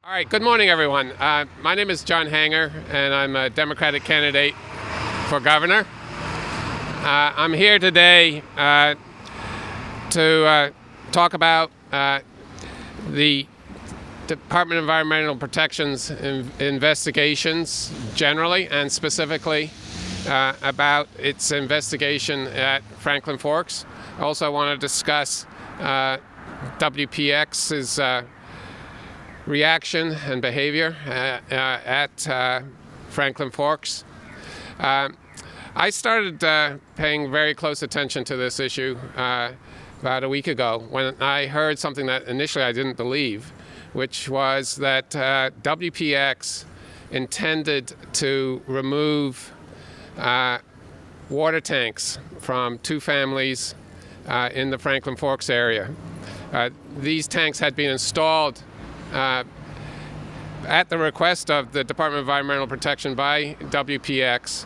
All right, good morning, everyone. My name is John Hanger, and I'm a Democratic candidate for governor. I'm here today to talk about the Department of Environmental Protection's investigations generally, and specifically about its investigation at Franklin Forks. I also want to discuss WPX's reaction and behavior at Franklin Forks. I started paying very close attention to this issue about a week ago when I heard something that initially I didn't believe, which was that WPX intended to remove water tanks from two families in the Franklin Forks area. These tanks had been installed at the request of the Department of Environmental Protection by WPX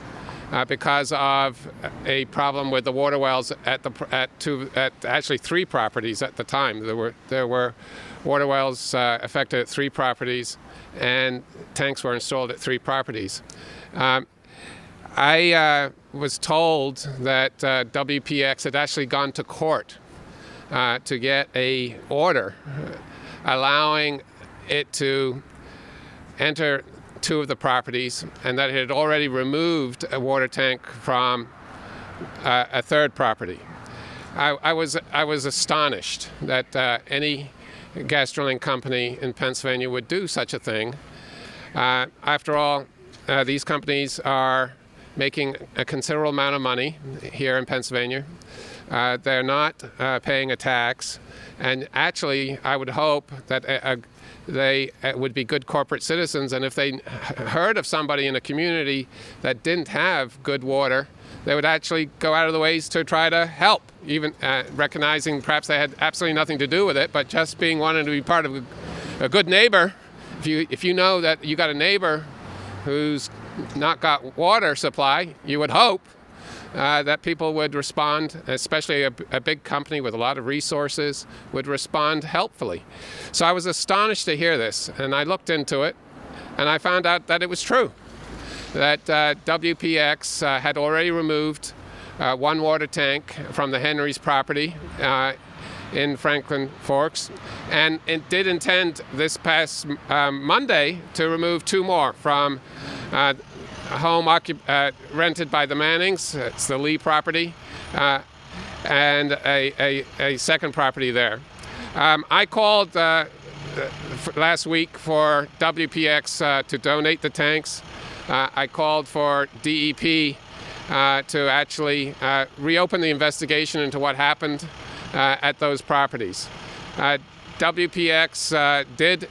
because of a problem with the water wells at actually three properties at the time. There were water wells affected at three properties, and tanks were installed at three properties. I was told that WPX had actually gone to court to get an order allowing it to enter two of the properties, and that it had already removed a water tank from a third property. I was astonished that any gas drilling company in Pennsylvania would do such a thing. After all, these companies are making a considerable amount of money here in Pennsylvania. They're not paying a tax, and actually I would hope that they would be good corporate citizens, and if they heard of somebody in a community that didn't have good water, they would actually go out of the ways to try to help, even recognizing perhaps they had absolutely nothing to do with it, but just wanting to be part of a good neighbor. If you know that you got a neighbor who's not got water supply, you would hope that people would respond, especially a big company with a lot of resources, would respond helpfully. So I was astonished to hear this, and I looked into it, and I found out that it was true, that WPX had already removed one water tank from the Henry's property in Franklin Forks, and it did intend this past Monday to remove two more from a home rented by the Mannings. It's the Lee property, and a second property there. I called last week for WPX to donate the tanks. I called for DEP to actually reopen the investigation into what happened at those properties. WPX did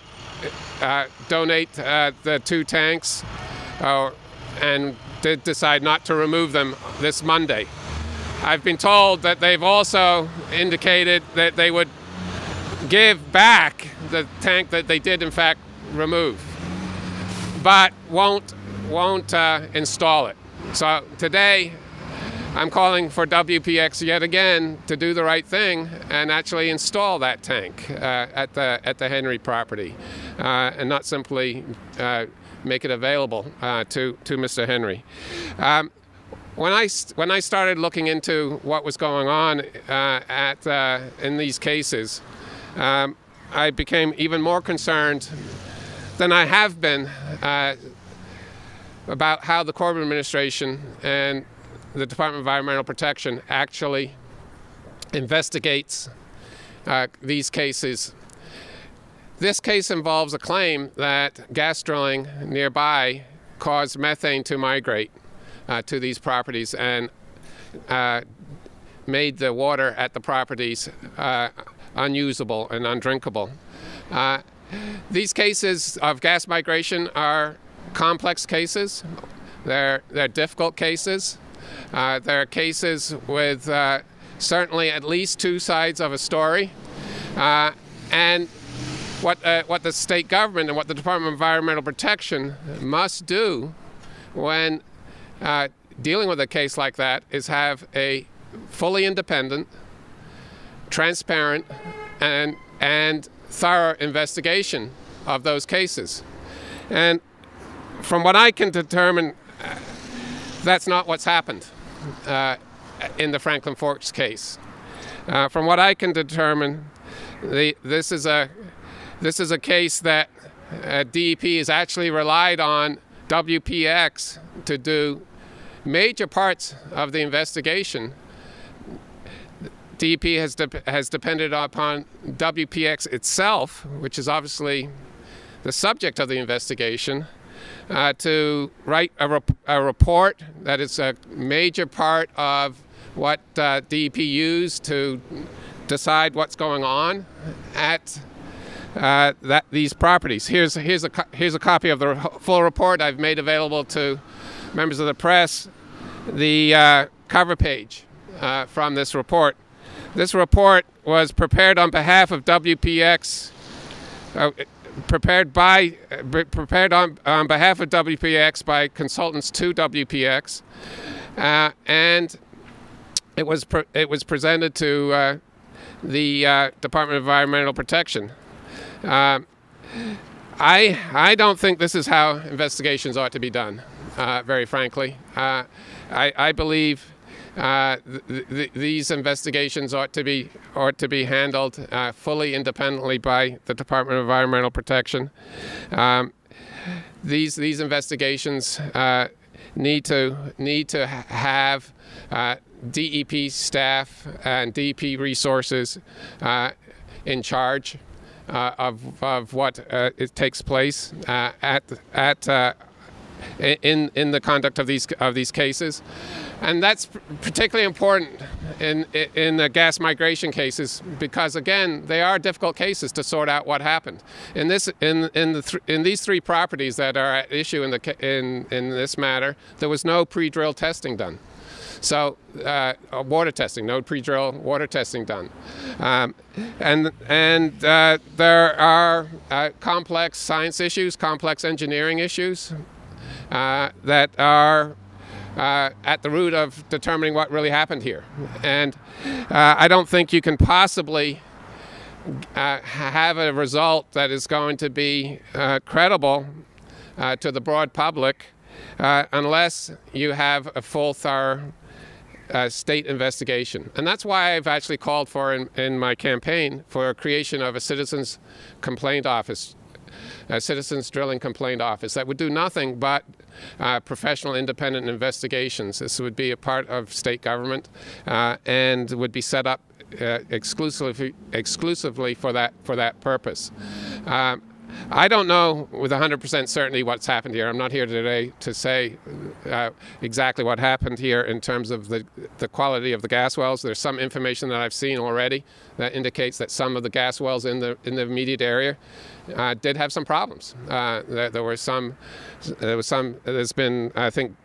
donate the two tanks, and did decide not to remove them this Monday. I've been told that they've also indicated that they would give back the tank that they did in fact remove, but won't install it. So today I'm calling for WPX yet again to do the right thing and actually install that tank at the Henry property, and not simply make it available to Mr. Henry. When I started looking into what was going on in these cases, I became even more concerned than I have been about how the Corbyn administration and the Department of Environmental Protection actually investigates these cases. This case involves a claim that gas drilling nearby caused methane to migrate to these properties and made the water at the properties unusable and undrinkable. These cases of gas migration are complex cases. They're difficult cases. There are cases with certainly at least two sides of a story, and what the state government and what the Department of Environmental Protection must do when dealing with a case like that is have a fully independent, transparent, and thorough investigation of those cases. And from what I can determine, that's not what's happened in the Franklin Forks case. From what I can determine, this is a case that DEP has actually relied on WPX to do major parts of the investigation. DEP has depended upon WPX itself, which is obviously the subject of the investigation, to write a report that is a major part of what DEP used to decide what's going on at these properties. Here's a copy of the full report I've made available to members of the press. The cover page from this report. This report was prepared on behalf of WPX, prepared on behalf of WPX by consultants to WPX, and it was presented to the Department of Environmental Protection. I don't think this is how investigations ought to be done, very frankly. I believe these investigations ought to be handled fully independently by the Department of Environmental Protection. These investigations need to have DEP staff and DEP resources in charge of what it takes place in the conduct of these cases, and that's particularly important in the gas migration cases, because again, they are difficult cases to sort out what happened. In these three properties that are at issue in this matter, there was no pre-drill testing done. So water testing, no pre-drill water testing done, and there are complex science issues, complex engineering issues that are at the root of determining what really happened here. And I don't think you can possibly have a result that is going to be credible to the broad public unless you have a full, thorough state investigation. And that's why I've actually called for in my campaign for a creation of a citizens complaint office, a citizens drilling complaint office that would do nothing but professional independent investigations. This would be a part of state government and would be set up exclusively for that purpose. I don't know with 100% certainty what's happened here. I'm not here today to say exactly what happened here in terms of the quality of the gas wells. There's some information that I've seen already that indicates that some of the gas wells in the immediate area did have some problems. There's been, I think,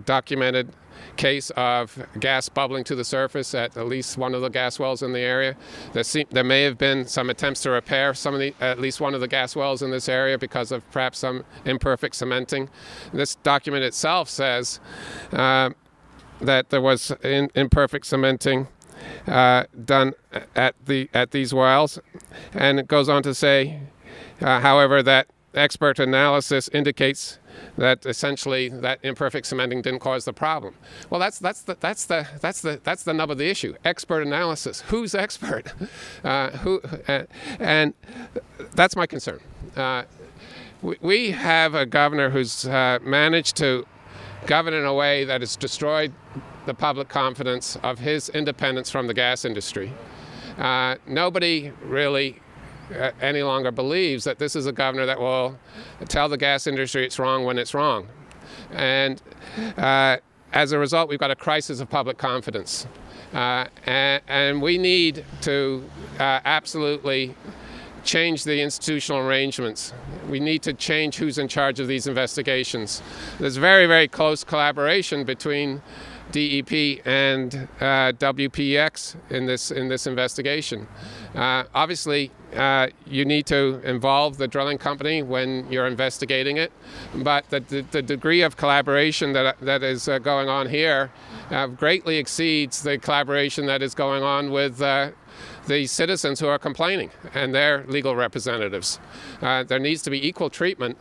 documented case of gas bubbling to the surface at least one of the gas wells in the area. There may have been some attempts to repair at least one of the gas wells in this area because of perhaps some imperfect cementing. This document itself says that there was imperfect cementing done at these wells, and it goes on to say, however, that expert analysis indicates that essentially that imperfect cementing didn't cause the problem. Well, that's the nub of the issue. Expert analysis. Who's expert? And that's my concern. We have a governor who's managed to govern in a way that has destroyed the public confidence of his independence from the gas industry. Nobody really any longer believes that this is a governor that will tell the gas industry it's wrong when it's wrong. And as a result, we've got a crisis of public confidence. And we need to absolutely change the institutional arrangements. We need to change who's in charge of these investigations. There's very, very close collaboration between DEP and WPX in this investigation. Obviously, you need to involve the drilling company when you're investigating it, but the degree of collaboration that is going on here greatly exceeds the collaboration that is going on with the citizens who are complaining and their legal representatives. There needs to be equal treatment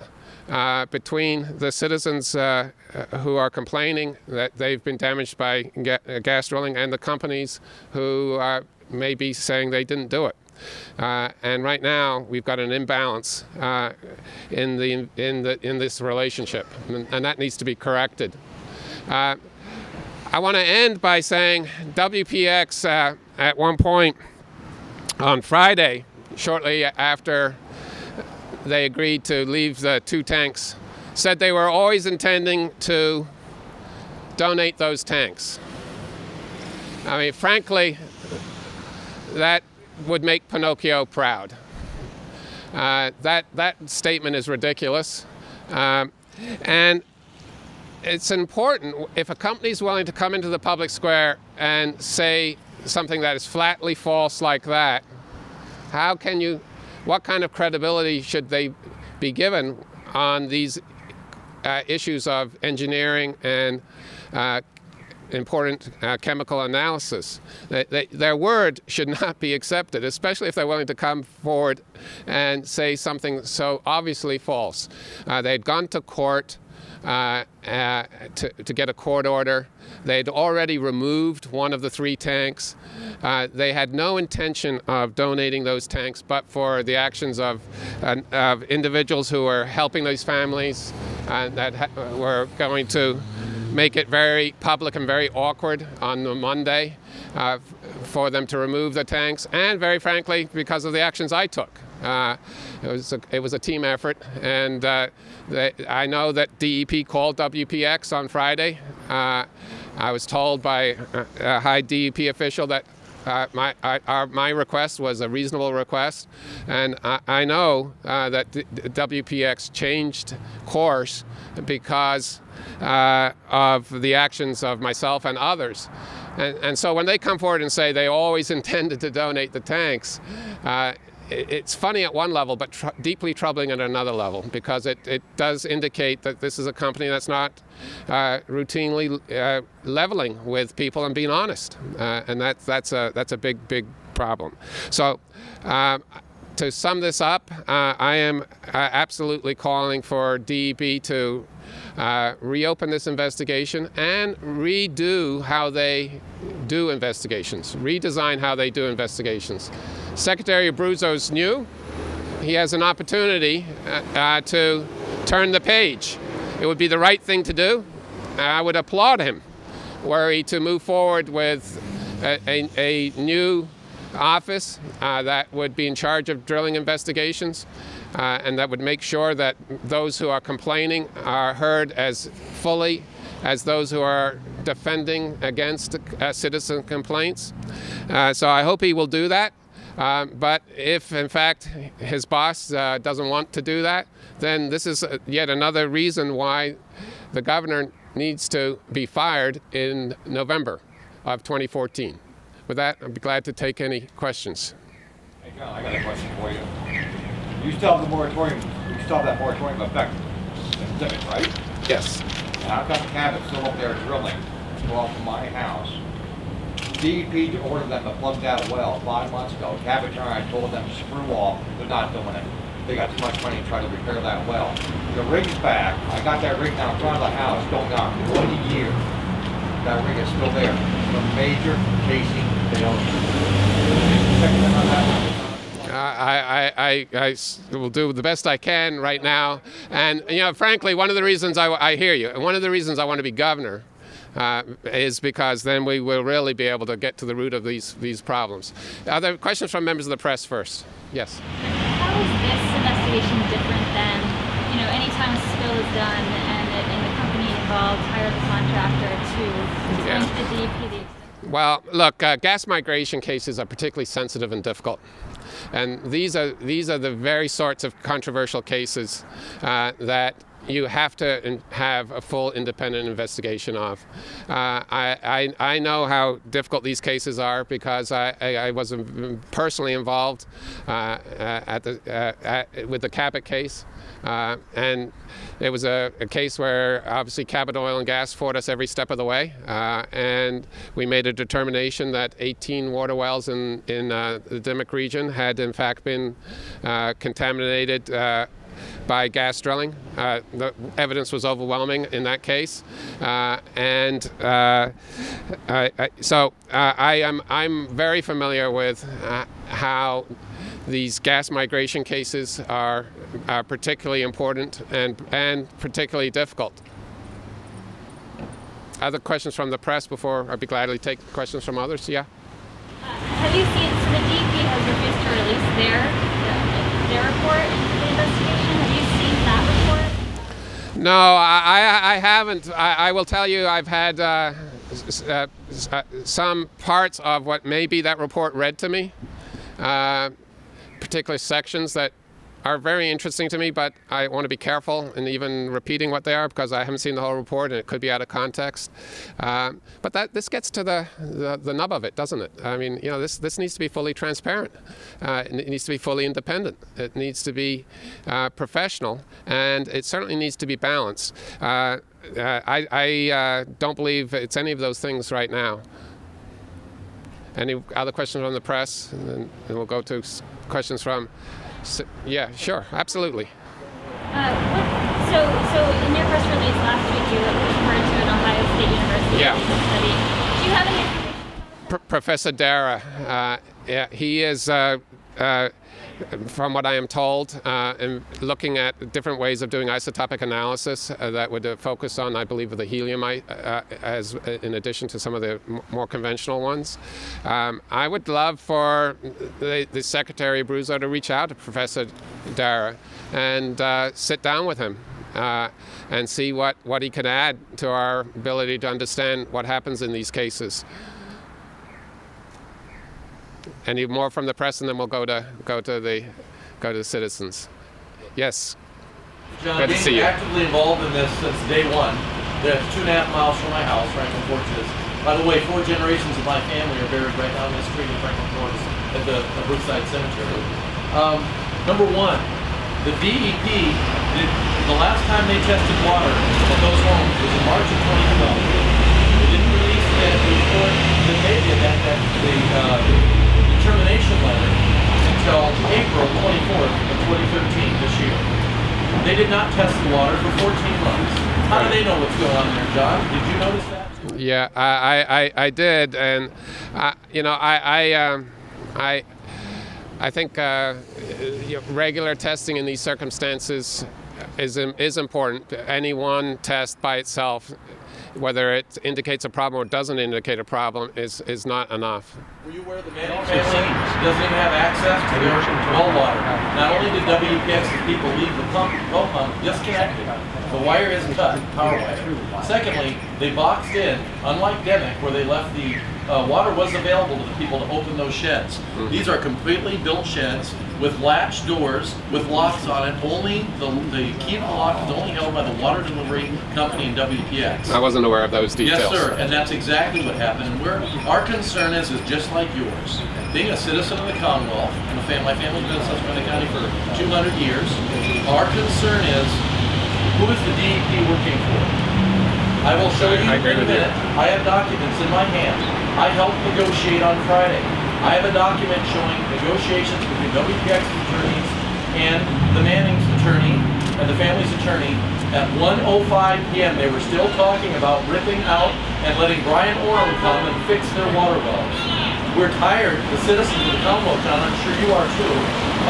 between the citizens who are complaining that they've been damaged by gas drilling and the companies who may be saying they didn't do it. And right now we've got an imbalance in this relationship, and that needs to be corrected. I want to end by saying WPX at one point on Friday, shortly after they agreed to leave the 2 tanks, said they were always intending to donate those tanks. I mean, frankly, that would make Pinocchio proud. That statement is ridiculous. And it's important, if a company is willing to come into the public square and say something that is flatly false like that, what kind of credibility should they be given on these issues of engineering and important chemical analysis? Their word should not be accepted, especially if they're willing to come forward and say something so obviously false. They'd gone to court to get a court order. They'd already removed one of the 3 tanks. They had no intention of donating those tanks, but for the actions of individuals who were helping these families that were going to make it very public and very awkward on the Monday for them to remove the tanks, and very frankly, because of the actions I took. It was a team effort, and I know that DEP called WPX on Friday. I was told by a high DEP official that my request was a reasonable request, and I know that WPX changed course because of the actions of myself and others. And so when they come forward and say they always intended to donate the tanks, it's funny at one level, but deeply troubling at another level, because it does indicate that this is a company that's not routinely leveling with people and being honest, and that's a big problem. So to sum this up, I am absolutely calling for DEP to reopen this investigation and redo how they do investigations, redesign how they do investigations. Secretary Abruzzo's new. He has an opportunity to turn the page. It would be the right thing to do. I would applaud him were he to move forward with a new office that would be in charge of drilling investigations, and that would make sure that those who are complaining are heard as fully as those who are defending against citizen complaints. So I hope he will do that. But if, in fact, his boss doesn't want to do that, then this is yet another reason why the governor needs to be fired in November of 2014. With that, I'd be glad to take any questions. Hey, John, I got a question for you. You still have the moratorium, you still have that moratorium effect, right? Yes. Now, I've got the cabin still up there drilling, off from my house. DEP ordered them to plug that well 5 months ago. Caboturn, I told them to screw off. They're not doing it. They got too much money to try to repair that well. The rig's back. I got that rig down in front of the house going on 20 years. That rig is still there. The major casing I will do the best I can right now. And, you know, frankly, one of the reasons I hear you, and one of the reasons I want to be governor is because then we will really be able to get to the root of these problems. Are there questions from members of the press first? Yes. How is this investigation different than, you know, any time a spill is done and the company involved hires a contractor to going to the DEP? Well, look, gas migration cases are particularly sensitive and difficult. And these are the very sorts of controversial cases that you have to have a full independent investigation of. I know how difficult these cases are because I was personally involved with the Cabot case. And it was a case where obviously Cabot Oil and Gas fought us every step of the way, and we made a determination that 18 water wells in the Dimmock region had in fact been contaminated by gas drilling. The evidence was overwhelming in that case, so I'm very familiar with how these gas migration cases are particularly important and particularly difficult. Other questions from the press before I'd be gladly take questions from others? Yeah. Have you seen, so the DEP has refused to release their report into the investigation. Have you seen that report? No, I haven't. I will tell you I've had some parts of what may be that report read to me, particular sections that are very interesting to me, but I want to be careful in even repeating what they are because I haven't seen the whole report and it could be out of context. But this gets to the nub of it, doesn't it? I mean, you know, this needs to be fully transparent. It needs to be fully independent. It needs to be professional, and it certainly needs to be balanced. I don't believe it's any of those things right now. Any other questions from the press? And then we'll go to questions from. Yeah, sure, absolutely. So in your press release last week, you referred to an Ohio State University study. Do you have any information? Professor Dara, yeah, he is, from what I am told, looking at different ways of doing isotopic analysis that would focus on, I believe, the helium as in addition to some of the more conventional ones. I would love for the Secretary Abruzzo to reach out to Professor Dara and sit down with him and see what he can add to our ability to understand what happens in these cases. Any more from the press, and then we'll go to the citizens. Yes. John, good to see you. Actively involved in this since day one. That's 2.5 miles from my house, Franklin Forges. By the way, 4 generations of my family are buried right down this street in Franklin Forges at the Brookside Cemetery. Number one, the DEP the last time they tested water at those homes was in March of 2012. They didn't release that report that they did the determination letter until April 24th of 2013 this year. They did not test the water for 14 months. How do they know what's going on there, John? Did you notice that? Yeah, I did, and you know, I think regular testing in these circumstances is important. Any one test by itself, whether it indicates a problem or doesn't indicate a problem, is not enough. Were you aware the Manning family doesn't even have access to their well water? Not only did WPX's people leave the well pump disconnected, the wire isn't cut, power wire. Secondly, they boxed in, unlike Dimmock, where they left the water was available to the people to open those sheds. Mm-hmm. These are completely built sheds with latch doors with locks on it. Only the key to the lock is only held by the water delivery company in WPX. I wasn't aware of those details. Yes, sir, and that's exactly what happened. And our concern is just like yours. Being a citizen of the Commonwealth, and my family's been in Susquehanna County for 200 years, our concern is, who is the DEP working for? I will show you in a minute. I have documents in my hand. I helped negotiate on Friday. I have a document showing negotiations between WPX's attorneys and the Manning's attorney and the family's attorney. At 1:05 p.m. they were still talking about ripping out and letting Brian Orem come and fix their water wells. We're tired, the citizens of the Commonwealth, John, I'm sure you are too,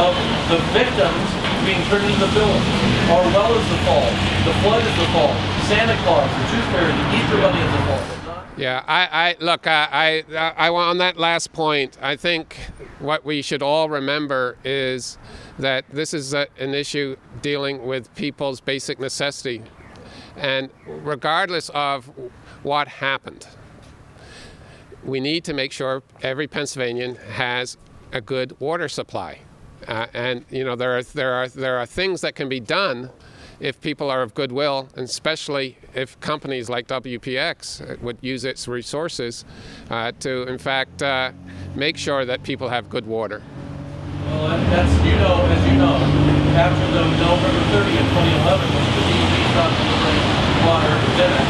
of the victims being turned into the villains. Our well is the fault. The flood is the fault. Santa Claus, the Tooth Fairy, the Easter Bunny is the fault. Yeah, look, on that last point, I think what we should all remember is that this is an issue dealing with people's basic necessity. And regardless of what happened, we need to make sure every Pennsylvanian has a good water supply. And you know, there are things that can be done if people are of goodwill, and especially if companies like WPX would use its resources to, in fact, make sure that people have good water. Well, that's, as you know, after the November 30th, 2011, when the DEP stopped delivering water to Denver,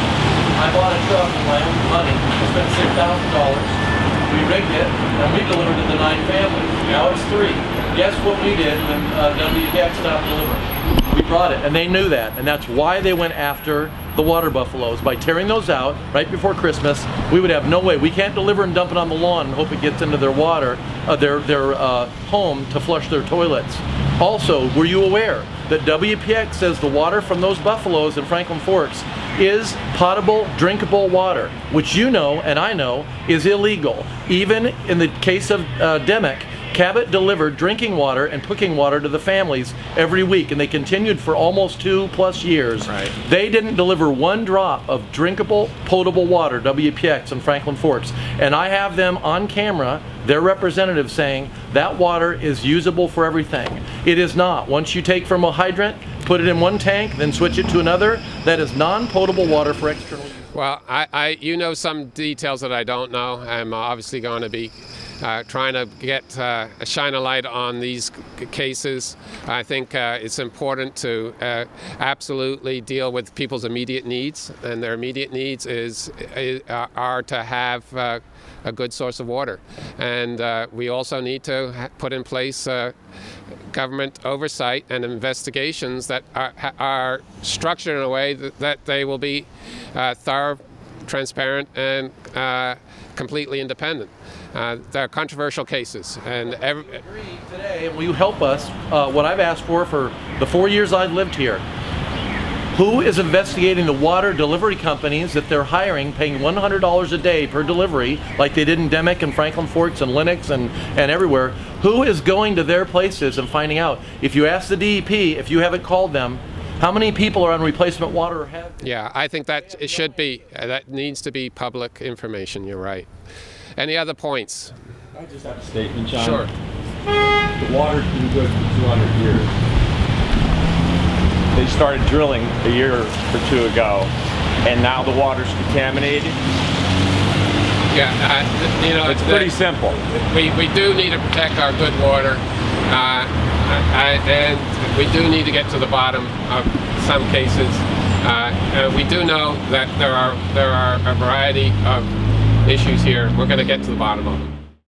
I bought a truck with my own money. I spent $6,000. We rigged it, and we delivered to the 9 families. Now it's 3. Guess what we did when WPX stopped delivering? We brought it, and they knew that, and that's why they went after the water buffaloes. By tearing those out right before Christmas, we would have no way. We can't deliver and dump it on the lawn and hope it gets into their water, their home to flush their toilets. Also, were you aware that WPX says the water from those buffaloes in Franklin Forks is potable, drinkable water, which you know and I know is illegal. Even in the case of Demick, Cabot delivered drinking water and cooking water to the families every week, and they continued for almost 2+ years. Right. They didn't deliver 1 drop of drinkable, potable water, WPX in Franklin Forks. And I have them on camera, their representative, saying that water is usable for everything. It is not. Once you take from a hydrant, put it in one tank, then switch it to another, that is non-potable water for external use. Well, you know some details that I don't know. I'm obviously going to be trying to shine a light on these cases. I think it's important to absolutely deal with people's immediate needs, and their immediate needs are to have a good source of water. And we also need to put in place government oversight and investigations that are structured in a way that they will be thorough, transparent, and completely independent. They're controversial cases, and I agree today, and will you help us? What I've asked for the 4 years I've lived here. Who is investigating the water delivery companies that they're hiring, paying $100 a day per delivery, like they did in Demick and Franklin Forks and Lennox and everywhere? Who is going to their places and finding out? If you ask the DEP, if you haven't called them, how many people are on replacement water or have? Yeah, I think that it should be, that needs to be public information. You're right. Any other points? I just have a statement, John. Sure. The water's been good for 200 years. They started drilling a year or 2 ago, and now the water's contaminated. Yeah, it's pretty simple. We do need to protect our good water, and we do need to get to the bottom of some cases. We do know that there are a variety of issues here. We're going to get to the bottom of them.